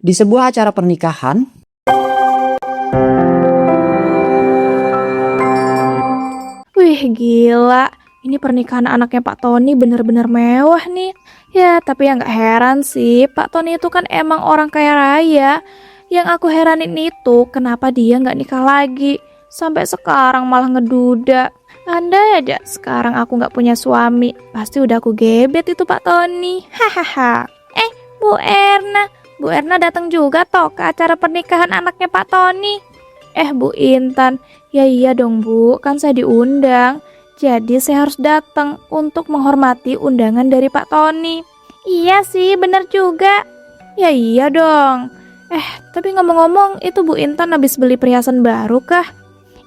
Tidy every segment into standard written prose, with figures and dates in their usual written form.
Di sebuah acara pernikahan, Wih gila, ini pernikahan anaknya Pak Tony bener-bener mewah nih. Ya tapi ya nggak heran sih, Pak Tony itu kan emang orang kaya raya. Yang aku heranin itu kenapa dia nggak nikah lagi. Sampai sekarang malah ngeduda. Andai aja sekarang aku nggak punya suami, pasti udah aku gebet itu Pak Tony. Hahaha. Bu Erna, Bu Erna datang juga toh ke acara pernikahan anaknya Pak Tony. Bu Intan, ya iya dong Bu, kan saya diundang. Jadi saya harus datang untuk menghormati undangan dari Pak Tony. Iya sih, bener juga. Ya iya dong. Tapi ngomong-ngomong, itu Bu Intan habis beli perhiasan baru kah?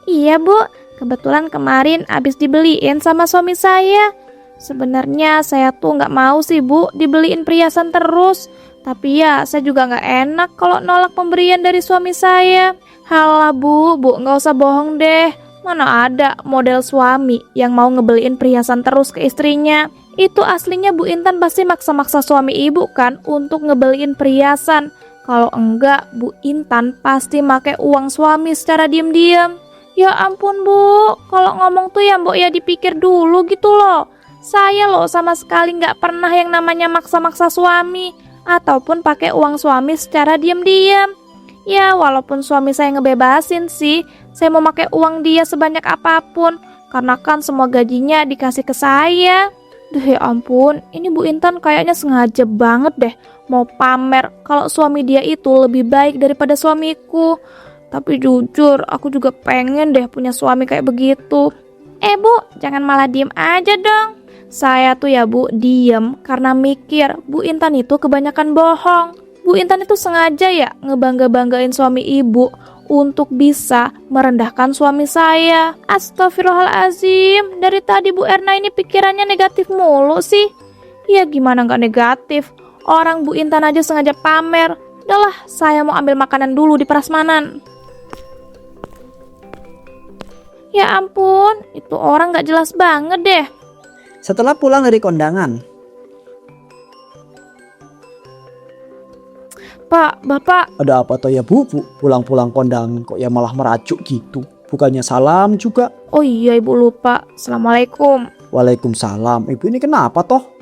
Iya Bu, kebetulan kemarin habis dibeliin sama suami saya. Sebenarnya saya tuh nggak mau sih Bu dibeliin perhiasan terus. Tapi ya saya juga nggak enak kalau nolak pemberian dari suami saya. Halah Bu nggak usah bohong deh. Mana ada model suami yang mau ngebeliin perhiasan terus ke istrinya. Itu aslinya Bu Intan pasti maksa-maksa suami ibu kan untuk ngebeliin perhiasan. Kalau enggak, Bu Intan pasti make uang suami secara diam-diam. Ya ampun Bu, kalau ngomong tuh ya Mbok ya dipikir dulu gitu loh. Saya loh sama sekali nggak pernah yang namanya maksa-maksa suami ataupun pakai uang suami secara diam-diam. Ya walaupun suami saya ngebebasin sih, saya mau pakai uang dia sebanyak apapun karena kan semua gajinya dikasih ke saya. Duh ya ampun, ini Bu Intan kayaknya sengaja banget deh mau pamer kalau suami dia itu lebih baik daripada suamiku. Tapi jujur, aku juga pengen deh punya suami kayak begitu. Bu, jangan malah diem aja dong. Saya tuh ya Bu, diem karena mikir Bu Intan itu kebanyakan bohong. Bu Intan itu sengaja ya ngebangga-banggain suami ibu untuk bisa merendahkan suami saya. Astagfirullahalazim, dari tadi Bu Erna ini pikirannya negatif mulu sih. Ya gimana nggak negatif? Orang Bu Intan aja sengaja pamer. Udahlah, saya mau ambil makanan dulu di prasmanan. Ya ampun, itu orang nggak jelas banget deh. setelah pulang dari kondangan, Pak, Bapak, ada apa toh ya Bu? Pulang-pulang kondangan kok ya malah merajuk gitu. Bukannya salam juga. oh iya Ibu lupa. Assalamualaikum. Waalaikumsalam. Ibu ini kenapa toh?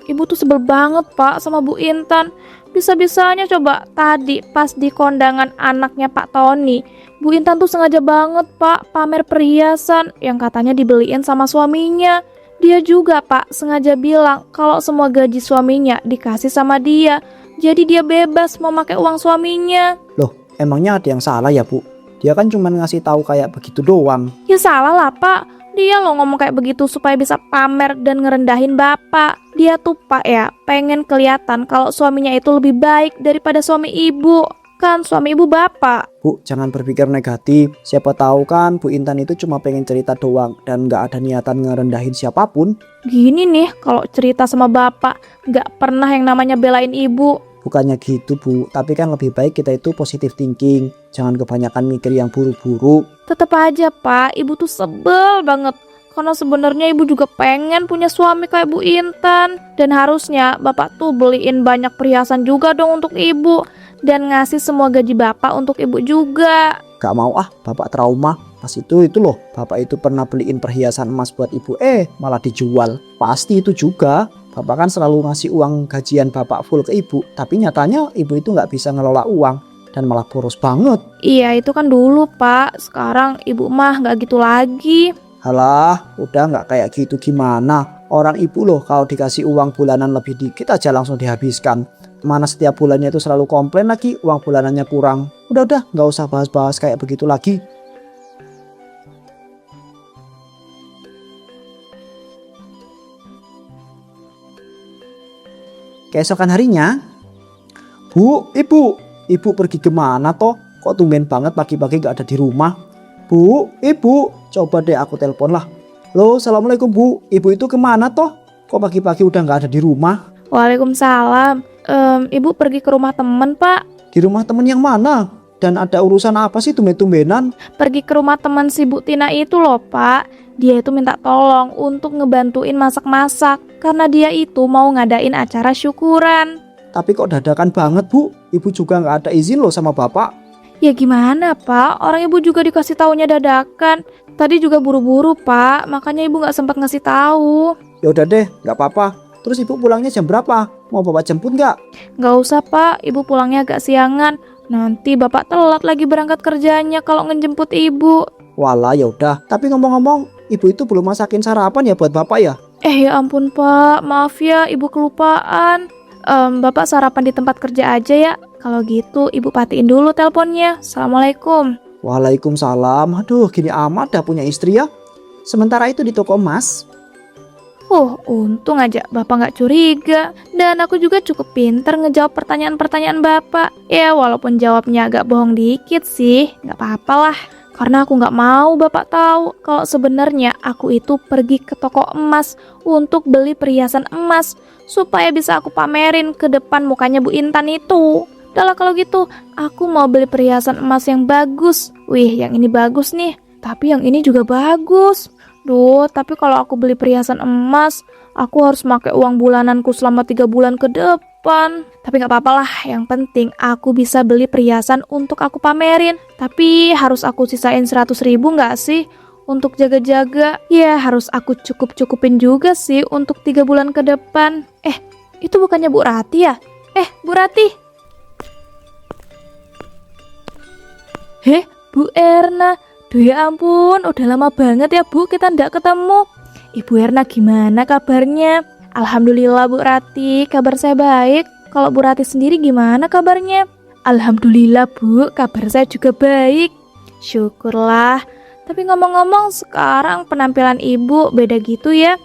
Ibu tuh sebel banget Pak sama Bu Intan. Bisa-bisanya coba tadi pas di kondangan anaknya Pak Tony, Bu Intan tuh sengaja banget Pak pamer perhiasan yang katanya dibeliin sama suaminya. Dia juga Pak sengaja bilang kalau semua gaji suaminya dikasih sama dia. Jadi dia bebas mau pakai uang suaminya. Loh, emangnya ada yang salah ya Bu? Dia kan cuma ngasih tahu kayak begitu doang. Ya salah lah Pak. Dia loh ngomong kayak begitu supaya bisa pamer dan ngerendahin Bapak. Dia tuh Pak ya pengen kelihatan kalau suaminya itu lebih baik daripada suami ibu. Kan suami ibu Bapak. Bu, jangan berpikir negatif. Siapa tahu kan Bu Intan itu cuma pengen cerita doang dan nggak ada niatan ngerendahin siapapun. Gini nih kalau cerita sama Bapak nggak pernah yang namanya belain ibu. Bukannya gitu Bu, tapi kan lebih baik kita itu positive thinking. Jangan kebanyakan mikir yang buruk-buruk. Tetep aja Pak, ibu tuh sebel banget. Karena sebenarnya ibu juga pengen punya suami kayak Bu Intan. Dan harusnya Bapak tuh beliin banyak perhiasan juga dong untuk ibu. Dan ngasih semua gaji Bapak untuk ibu juga. Gak mau ah, Bapak trauma. Pas itu loh, Bapak itu pernah beliin perhiasan emas buat ibu, malah dijual. Pasti itu juga. Bapak kan selalu ngasih uang gajian Bapak full ke ibu. Tapi nyatanya ibu itu gak bisa ngelola uang. Dan malah boros banget. Iya itu kan dulu Pak. Sekarang ibu mah gak gitu lagi. Halah, udah gak kayak gitu gimana. Orang ibu loh kalau dikasih uang bulanan lebih dikit aja langsung dihabiskan. Mana setiap bulannya itu selalu komplain lagi uang bulanannya kurang. Udah gak usah bahas-bahas kayak begitu lagi. Keesokan harinya, Ibu pergi kemana toh? Kok tumben banget pagi-pagi gak ada di rumah? Ibu, coba deh aku telepon lah. Loh, assalamualaikum Bu, Ibu itu kemana toh? Kok pagi-pagi udah gak ada di rumah? Waalaikumsalam. Ibu pergi ke rumah temen Pak. Di rumah temen yang mana? Dan ada urusan apa sih tumben-tumbenan? Pergi ke rumah teman si Bu Tina itu loh Pak. Dia itu minta tolong untuk ngebantuin masak-masak karena dia itu mau ngadain acara syukuran. Tapi kok dadakan banget Bu? Ibu juga nggak ada izin loh sama Bapak. Ya gimana Pak, orang ibu juga dikasih taunya dadakan. Tadi juga buru-buru Pak, makanya ibu nggak sempat ngasih tahu. Ya udah deh, nggak apa-apa. Terus ibu pulangnya jam berapa? Mau Bapak jemput nggak? Nggak usah Pak, ibu pulangnya agak siangan. Nanti Bapak telat lagi berangkat kerjanya kalau ngejemput ibu. Walah ya udah. Tapi ngomong-ngomong, ibu itu belum masakin sarapan ya buat Bapak ya? Ya ampun Pak, maaf ya ibu kelupaan. Bapak sarapan di tempat kerja aja ya. Kalau gitu ibu patiin dulu teleponnya. Assalamualaikum. Waalaikumsalam. Aduh, gini amat dah punya istri ya. Sementara itu di toko emas, Untung aja Bapak nggak curiga. Dan aku juga cukup pinter ngejawab pertanyaan-pertanyaan Bapak. Ya walaupun jawabnya agak bohong dikit sih, nggak apa-apa lah. Karena aku nggak mau Bapak tahu kalau sebenarnya aku itu pergi ke toko emas untuk beli perhiasan emas supaya bisa aku pamerin ke depan mukanya Bu Intan itu. Udah lah kalau gitu, aku mau beli perhiasan emas yang bagus. Wih, yang ini bagus nih. Tapi yang ini juga bagus. Duh, tapi kalau aku beli perhiasan emas, aku harus pakai uang bulananku selama 3 bulan ke depan. Tapi gak apa-apa lah, yang penting aku bisa beli perhiasan untuk aku pamerin. Tapi harus aku sisain 100.000 gak sih? Untuk jaga-jaga, ya harus aku cukup-cukupin juga sih untuk 3 bulan ke depan. Itu bukannya Bu Rati ya? Bu Rati. Bu Erna. Duh ya ampun, udah lama banget ya Bu kita ndak ketemu. Ibu Erna gimana kabarnya? Alhamdulillah Bu Rati, kabar saya baik. Kalau Bu Rati sendiri gimana kabarnya? Alhamdulillah Bu, kabar saya juga baik. Syukurlah. Tapi ngomong-ngomong sekarang penampilan Ibu beda gitu ya.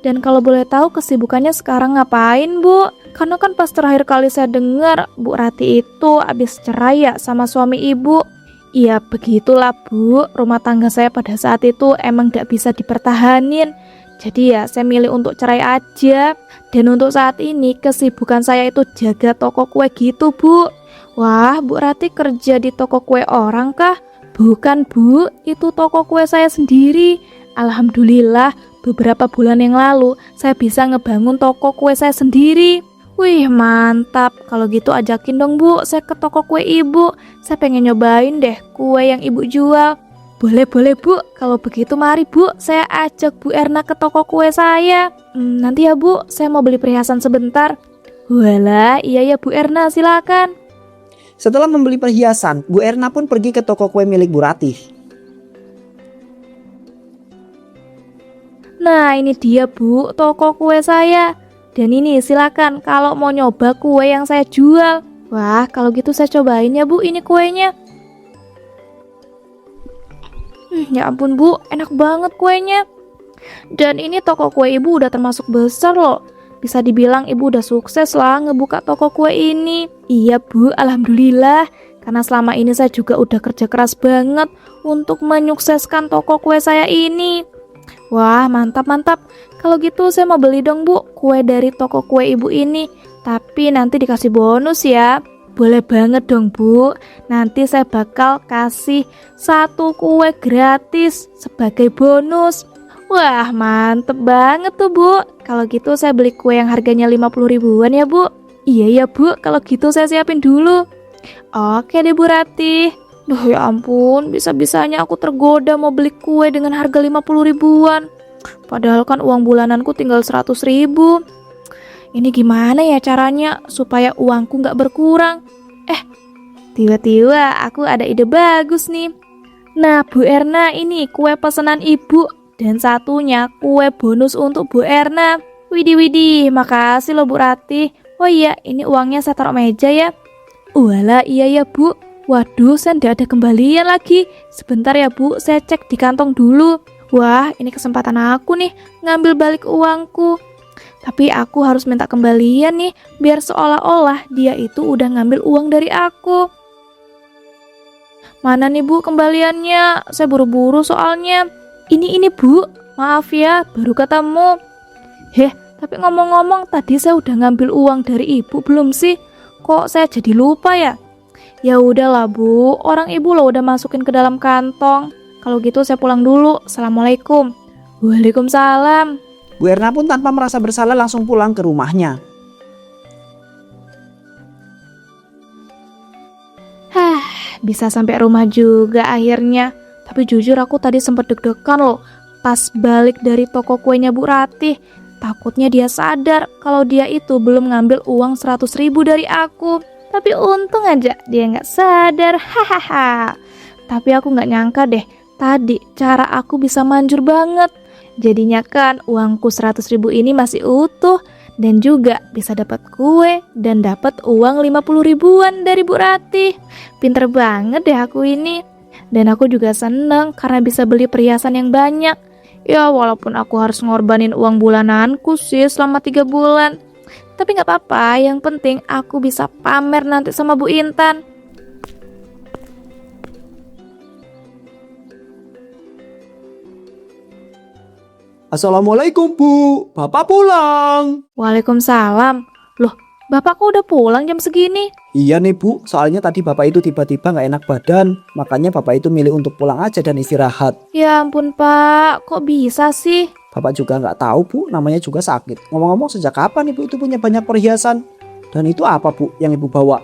Dan kalau boleh tahu kesibukannya sekarang ngapain Bu? Karena kan pas terakhir kali saya dengar Bu Rati itu habis cerai ya sama suami Ibu. Iya begitulah Bu, rumah tangga saya pada saat itu emang gak bisa dipertahanin. Jadi ya saya milih untuk cerai aja. Dan untuk saat ini kesibukan saya itu jaga toko kue gitu Bu. Wah, Bu Rati kerja di toko kue orang kah? Bukan Bu, itu toko kue saya sendiri. Alhamdulillah beberapa bulan yang lalu saya bisa ngebangun toko kue saya sendiri. Wih mantap, kalau gitu ajakin dong Bu, saya ke toko kue Ibu. Saya pengen nyobain deh kue yang Ibu jual. Boleh Bu, kalau begitu mari Bu, saya ajak Bu Erna ke toko kue saya. Nanti ya Bu, saya mau beli perhiasan sebentar. Walah, iya ya Bu Erna, silakan. setelah membeli perhiasan, Bu Erna pun pergi ke toko kue milik Bu Rati. Nah ini dia Bu, toko kue saya. Dan ini silakan kalau mau nyoba kue yang saya jual. Wah kalau gitu saya cobain ya Bu ini kuenya. Ya ampun Bu, enak banget kuenya. Dan ini toko kue Ibu udah termasuk besar loh. Bisa dibilang Ibu udah sukses lah ngebuka toko kue ini. Iya Bu, alhamdulillah. Karena selama ini saya juga udah kerja keras banget untuk menyukseskan toko kue saya ini. Wah mantap. Kalau gitu saya mau beli dong Bu kue dari toko kue Ibu ini. Tapi nanti dikasih bonus ya. Boleh banget dong Bu. Nanti saya bakal kasih 1 kue gratis sebagai bonus. Wah mantep banget tuh Bu. Kalau gitu saya beli kue yang harganya 50 ribuan ya Bu. Iya ya Bu, kalau gitu saya siapin dulu. Oke deh Bu Rati. Duh ya ampun, bisa-bisanya aku tergoda mau beli kue dengan harga 50 ribuan. Padahal kan uang bulananku tinggal 100 ribu. Ini gimana ya caranya supaya uangku gak berkurang? Tiba-tiba aku ada ide bagus nih. Nah Bu Erna, ini kue pesanan Ibu. Dan satunya kue bonus untuk Bu Erna. Widih, makasih loh Bu Rati. Oh iya, ini uangnya saya taruh meja ya. Walah, iya ya Bu. Waduh, saya nggak ada kembalian lagi. Sebentar ya Bu, saya cek di kantong dulu. Wah, ini kesempatan aku nih ngambil balik uangku. Tapi aku harus minta kembalian nih, biar seolah-olah dia itu udah ngambil uang dari aku. Mana nih Bu kembaliannya? Saya buru-buru soalnya. Ini Bu, maaf ya, baru ketemu. Tapi ngomong-ngomong, tadi saya udah ngambil uang dari Ibu belum sih? Kok saya jadi lupa ya? Ya udahlah Bu, orang Ibu loh udah masukin ke dalam kantong. Kalau gitu saya pulang dulu. Assalamualaikum. Waalaikumsalam. Bu Erna pun tanpa merasa bersalah langsung pulang ke rumahnya. bisa sampai rumah juga akhirnya. Tapi jujur aku tadi sempat deg-degan loh pas balik dari toko kuenya Bu Ratih. Takutnya dia sadar kalau dia itu belum ngambil uang 100.000 dari aku. Tapi untung aja dia nggak sadar, hahaha. Tapi aku nggak nyangka deh, tadi cara aku bisa manjur banget. Jadinya kan uangku 100.000 ini masih utuh. Dan juga bisa dapat kue dan dapat uang 50 ribuan dari Bu Ratih. Pinter banget deh aku ini. Dan aku juga seneng karena bisa beli perhiasan yang banyak. Ya walaupun aku harus ngorbanin uang bulananku sih selama 3 bulan. Tapi gak apa-apa, yang penting aku bisa pamer nanti sama Bu Intan. Assalamualaikum Bu, Bapak pulang. Waalaikumsalam. Loh, Bapak kok udah pulang jam segini? Iya nih Bu, soalnya tadi Bapak itu tiba-tiba gak enak badan. Makanya Bapak itu milih untuk pulang aja dan istirahat. Ya ampun Pak, kok bisa sih? Bapak juga gak tahu Bu, namanya juga sakit. Ngomong-ngomong sejak kapan Ibu itu punya banyak perhiasan? Dan itu apa Bu yang Ibu bawa?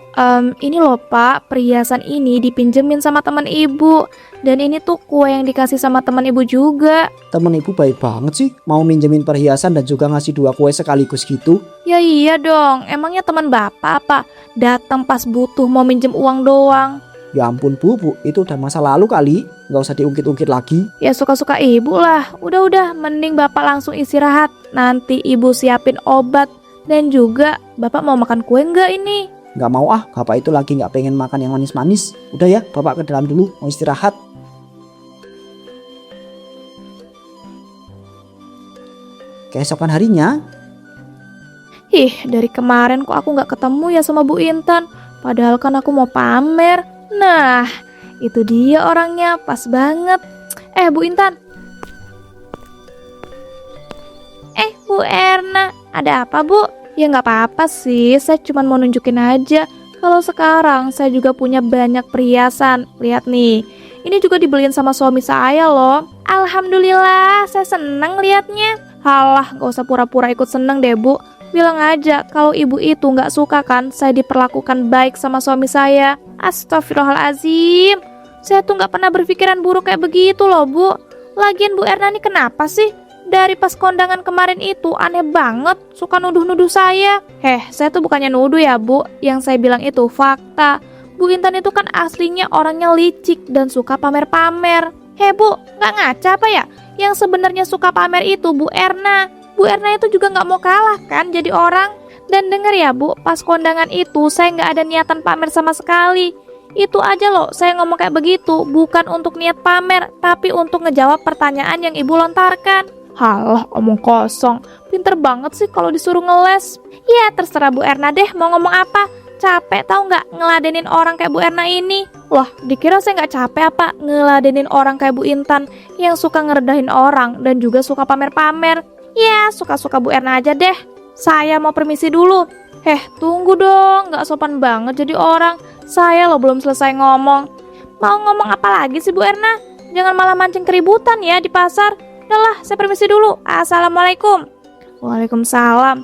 Ini loh Pak, perhiasan ini dipinjemin sama teman Ibu. Dan ini tuh kue yang dikasih sama teman Ibu juga. Temen Ibu baik banget sih, mau minjemin perhiasan dan juga ngasih 2 kue sekaligus gitu. Ya iya dong, emangnya teman Bapak apa? Datang pas butuh mau minjem uang doang. Ya ampun Bu, itu udah masa lalu kali, gak usah diungkit-ungkit lagi. Ya suka-suka Ibu lah. Udah, mending Bapak langsung istirahat. Nanti Ibu siapin obat. Dan juga Bapak mau makan kue nggak ini? Gak mau ah, Bapak itu lagi gak pengen makan yang manis-manis. Udah ya, Bapak ke dalam dulu, mau istirahat. Keesokan harinya, Dari kemarin kok aku nggak ketemu ya sama Bu Intan. Padahal kan aku mau pamer. Nah, itu dia orangnya, pas banget. Bu Intan. Bu Erna, ada apa Bu? Ya nggak apa-apa sih, saya cuma mau nunjukin aja. Kalau sekarang saya juga punya banyak perhiasan. Lihat nih, ini juga dibeliin sama suami saya loh. Alhamdulillah, saya seneng liatnya. Halah, gak usah pura-pura ikut seneng deh Bu. Bilang aja kalau ibu itu nggak suka kan saya diperlakukan baik sama suami saya. Astagfirullahalazim. Saya tuh nggak pernah berpikiran buruk kayak begitu loh Bu. Lagian Bu Erna nih kenapa sih? Dari pas kondangan kemarin itu aneh banget, suka nuduh-nuduh saya. Saya tuh bukannya nuduh ya Bu. Yang saya bilang itu fakta. Bu Intan itu kan aslinya orangnya licik dan suka pamer-pamer. Bu, nggak ngaca apa ya? Yang sebenarnya suka pamer itu Bu Erna. Bu Erna itu juga nggak mau kalah kan jadi orang. Dan denger ya Bu, pas kondangan itu saya nggak ada niatan pamer sama sekali. Itu aja loh, saya ngomong kayak begitu bukan untuk niat pamer, tapi untuk ngejawab pertanyaan yang Ibu lontarkan. Halah, omong kosong. Pinter banget sih kalau disuruh ngeles. Ya terserah Bu Erna deh mau ngomong apa. Capek tau nggak ngeladenin orang kayak Bu Erna ini. Wah, dikira saya nggak capek apa ngeladenin orang kayak Bu Intan yang suka ngeredahin orang dan juga suka pamer-pamer. Ya suka-suka Bu Erna aja deh. Saya mau permisi dulu. Tunggu dong, nggak sopan banget jadi orang. Saya loh belum selesai ngomong. Mau ngomong apa lagi sih Bu Erna? Jangan malah mancing keributan ya di pasar. Udahlah, saya permisi dulu. Assalamualaikum. Waalaikumsalam.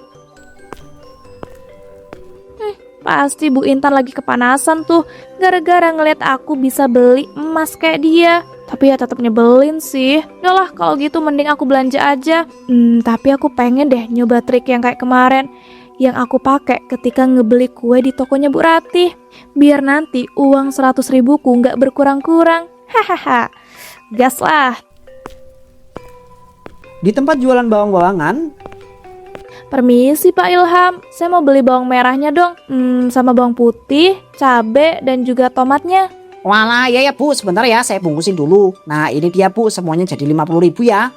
Pasti Bu Intan lagi kepanasan tuh gara-gara ngeliat aku bisa beli emas kayak dia. Tapi ya tetap nyebelin sih. Udahlah, kalau gitu mending aku belanja aja. Tapi aku pengen deh nyoba trik yang kayak kemarin yang aku pakai ketika ngebeli kue di tokonya Bu Ratih. Biar nanti uang 100.000 ku nggak berkurang-kurang. Hahaha. Gas lah. di tempat jualan bawang-bawangan. Permisi Pak Ilham, saya mau beli bawang merahnya dong, sama bawang putih, cabe, dan juga tomatnya. Walah, ya Bu, sebentar ya, saya bungkusin dulu. Nah ini dia Bu, semuanya jadi 50.000 ya.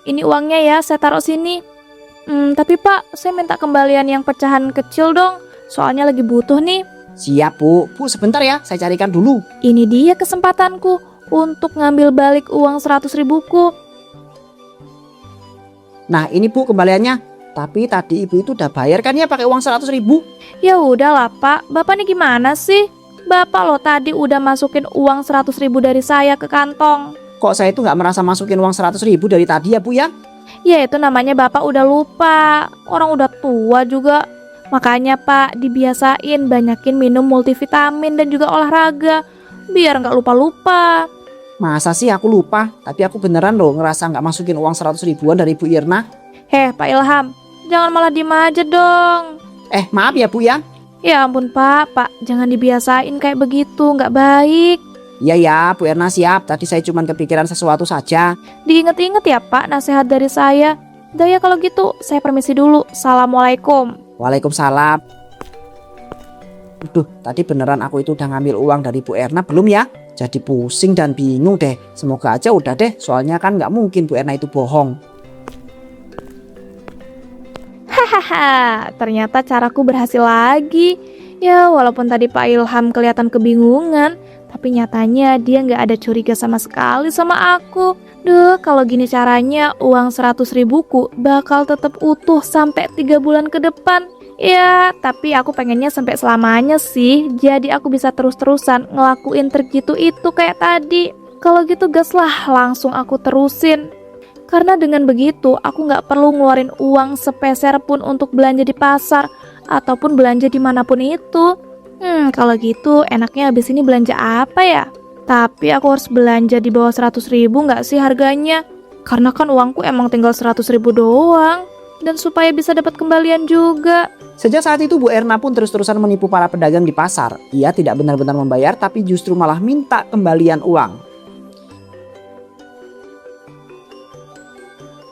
Ini uangnya ya, saya taruh sini. Tapi Pak, saya minta kembalian yang pecahan kecil dong, soalnya lagi butuh nih. Siap Bu, sebentar ya, saya carikan dulu. Ini dia kesempatanku untuk ngambil balik uang 100.000 ku. Nah ini Bu kembaliannya. Tapi tadi Ibu itu udah bayar kan ya pakai uang 100.000? Ya udahlah Pak, Bapak nih gimana sih? Bapak loh tadi udah masukin uang 100.000 dari saya ke kantong. Kok saya itu nggak merasa masukin uang 100.000 dari tadi ya Bu ya? Ya itu namanya Bapak udah lupa. Orang udah tua juga. Makanya Pak, dibiasain banyakin minum multivitamin dan juga olahraga, biar nggak lupa-lupa. Masa sih aku lupa? Tapi aku beneran loh ngerasa nggak masukin uang 100 ribuan dari Bu Irna. Heh Pak Ilham, jangan malah diem aja dong. Maaf ya Bu ya. Ya ampun Pak, jangan dibiasain kayak begitu, nggak baik. Iya ya Bu Irna siap, tadi saya cuma kepikiran sesuatu saja. Diinget-inget ya Pak nasihat dari saya. Udah ya kalau gitu, saya permisi dulu. Assalamualaikum. Waalaikumsalam. Aduh, tadi beneran aku itu udah ngambil uang dari Bu Erna belum ya? Jadi pusing dan bingung deh. Semoga aja udah deh, soalnya kan nggak mungkin Bu Erna itu bohong. Hahaha, ternyata caraku berhasil lagi. Ya, walaupun tadi Pak Ilham kelihatan kebingungan, tapi nyatanya dia nggak ada curiga sama sekali sama aku. Duh, kalau gini caranya, uang 100 ribuku bakal tetap utuh sampai 3 bulan ke depan. Ya, tapi aku pengennya sampai selamanya sih. Jadi aku bisa terus-terusan ngelakuin trik gitu itu kayak tadi. Kalau gitu gas lah, langsung aku terusin. Karena dengan begitu, aku nggak perlu ngeluarin uang sepeser pun untuk belanja di pasar ataupun belanja dimanapun itu. Kalau gitu enaknya habis ini belanja apa ya? Tapi aku harus belanja di bawah 100 ribu nggak sih harganya? Karena kan uangku emang tinggal 100 ribu doang. Dan supaya bisa dapat kembalian juga. Sejak saat itu Bu Erna pun terus-terusan menipu para pedagang di pasar. Ia tidak benar-benar membayar tapi justru malah minta kembalian uang.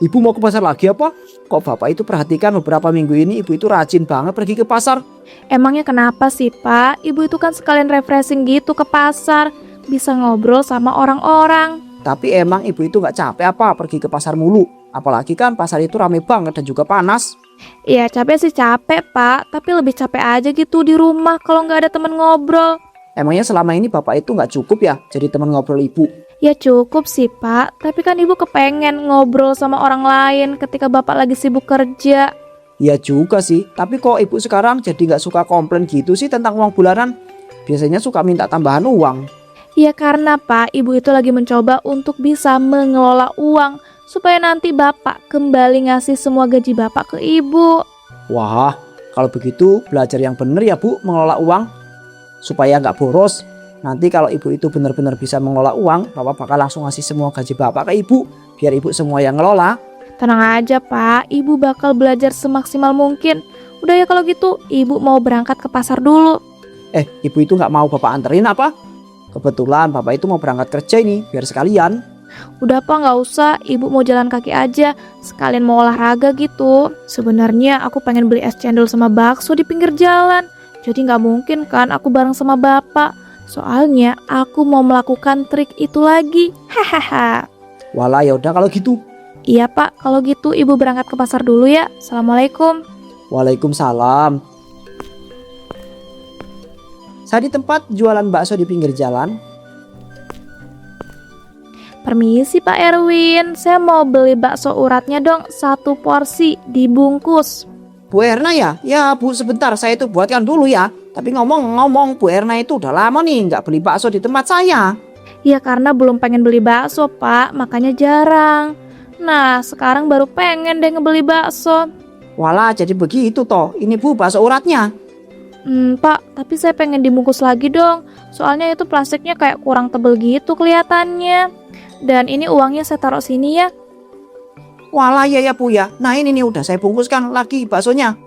Ibu mau ke pasar lagi apa? Kok Bapak itu perhatikan beberapa minggu ini ibu itu rajin banget pergi ke pasar. Emangnya kenapa sih Pak? Ibu itu kan sekalian refreshing gitu ke pasar. Bisa ngobrol sama orang-orang. Tapi emang ibu itu gak capek apa pergi ke pasar mulu? Apalagi kan pasar itu rame banget dan juga panas. Iya capek sih capek Pak. Tapi lebih capek aja gitu di rumah kalau nggak ada temen ngobrol. Emangnya selama ini Bapak itu gak cukup ya jadi teman ngobrol ibu? Ya cukup sih Pak. Tapi kan ibu kepengen ngobrol sama orang lain ketika Bapak lagi sibuk kerja. Iya juga sih. Tapi kok ibu sekarang jadi gak suka komplain gitu sih tentang uang bulanan? Biasanya suka minta tambahan uang. Ya karena Pak, ibu itu lagi mencoba untuk bisa mengelola uang supaya nanti Bapak kembali ngasih semua gaji Bapak ke ibu. Wah, kalau begitu belajar yang benar ya Bu mengelola uang. Supaya nggak boros. Nanti kalau ibu itu benar-benar bisa mengelola uang, Bapak bakal langsung ngasih semua gaji Bapak ke ibu. Biar ibu semua yang ngelola. Tenang aja Pak, ibu bakal belajar semaksimal mungkin. Udah ya kalau gitu, ibu mau berangkat ke pasar dulu. Ibu itu nggak mau Bapak anterin apa? Kebetulan Bapak itu mau berangkat kerja ini, biar sekalian. Udah Pak nggak usah, ibu mau jalan kaki aja, sekalian mau olahraga gitu. Sebenarnya aku pengen beli es cendol sama bakso di pinggir jalan. Jadi nggak mungkin kan aku bareng sama Bapak. Soalnya aku mau melakukan trik itu lagi. Hahaha. Walah ya udah kalau gitu. Iya Pak, kalau gitu ibu berangkat ke pasar dulu ya. Assalamualaikum. Waalaikumsalam. Saya di tempat jualan bakso di pinggir jalan. Permisi Pak Erwin, saya mau beli bakso uratnya dong, 1 porsi dibungkus. Bu Erna ya? Ya Bu sebentar saya itu buatkan dulu ya. Tapi ngomong-ngomong Bu Erna itu udah lama nih nggak beli bakso di tempat saya. Ya karena belum pengen beli bakso Pak, makanya jarang. Nah sekarang baru pengen deh ngebeli bakso. Walah jadi begitu toh. Ini Bu bakso uratnya. Pak, tapi saya pengen dibungkus lagi dong. Soalnya itu plastiknya kayak kurang tebel gitu kelihatannya. Dan ini uangnya saya taruh sini ya. Walah ya Bu ya. Nah ini nih udah saya bungkuskan lagi baksonya.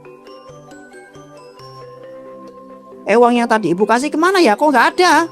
Uangnya tadi Ibu kasih kemana ya? Kok nggak ada?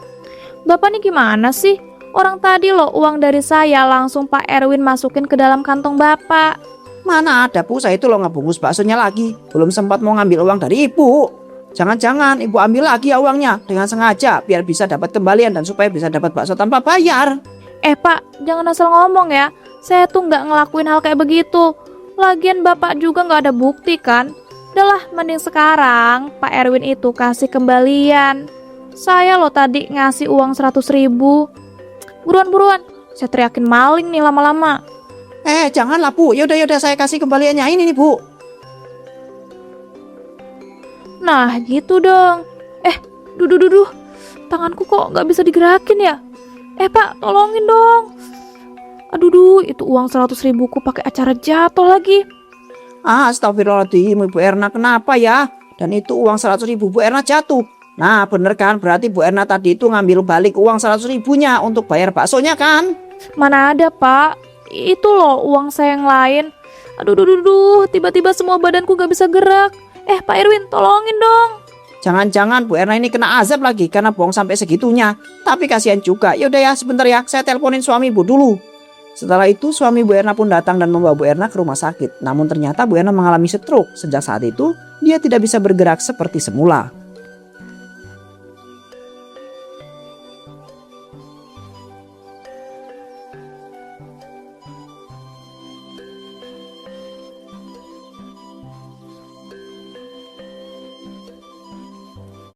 Bapak nih gimana sih? Orang tadi loh uang dari saya langsung Pak Erwin masukin ke dalam kantong Bapak. Mana ada Bu, saya itu loh ngebungkus baksonya lagi. Belum sempat mau ngambil uang dari Ibu. Jangan-jangan Ibu ambil lagi ya uangnya dengan sengaja biar bisa dapat kembalian dan supaya bisa dapat bakso tanpa bayar. Pak, jangan asal ngomong ya. Saya tuh nggak ngelakuin hal kayak begitu. Lagian Bapak juga nggak ada bukti kan. Udahlah, mending sekarang Pak Erwin itu kasih kembalian. Saya loh tadi ngasih uang 100 ribu. Buruan-buruan, saya teriakin maling nih lama-lama. Janganlah Bu, yaudah saya kasih kembaliannya ini nih Bu. Nah gitu dong. Duh, tanganku kok nggak bisa digerakin ya? Pak, tolongin dong. Aduh, itu uang 100 ribuku pakai acara jatuh lagi. Astagfirullahaladzim Ibu Erna, kenapa ya? Dan itu uang 100.000 Bu Erna jatuh. Nah bener kan, berarti Bu Erna tadi itu ngambil balik uang 100.000-nya untuk bayar baksonya kan? Mana ada Pak, itu loh uang saya yang lain. Aduh, tiba-tiba semua badanku gak bisa gerak. Pak Irwin, tolongin dong. Jangan-jangan Bu Erna ini kena azab lagi karena bohong sampai segitunya. Tapi kasihan juga. Yaudah ya sebentar ya, saya teleponin suami Bu dulu. Setelah itu suami Bu Erna pun datang dan membawa Bu Erna ke rumah sakit. Namun ternyata Bu Erna mengalami stroke. Sejak saat itu dia tidak bisa bergerak seperti semula.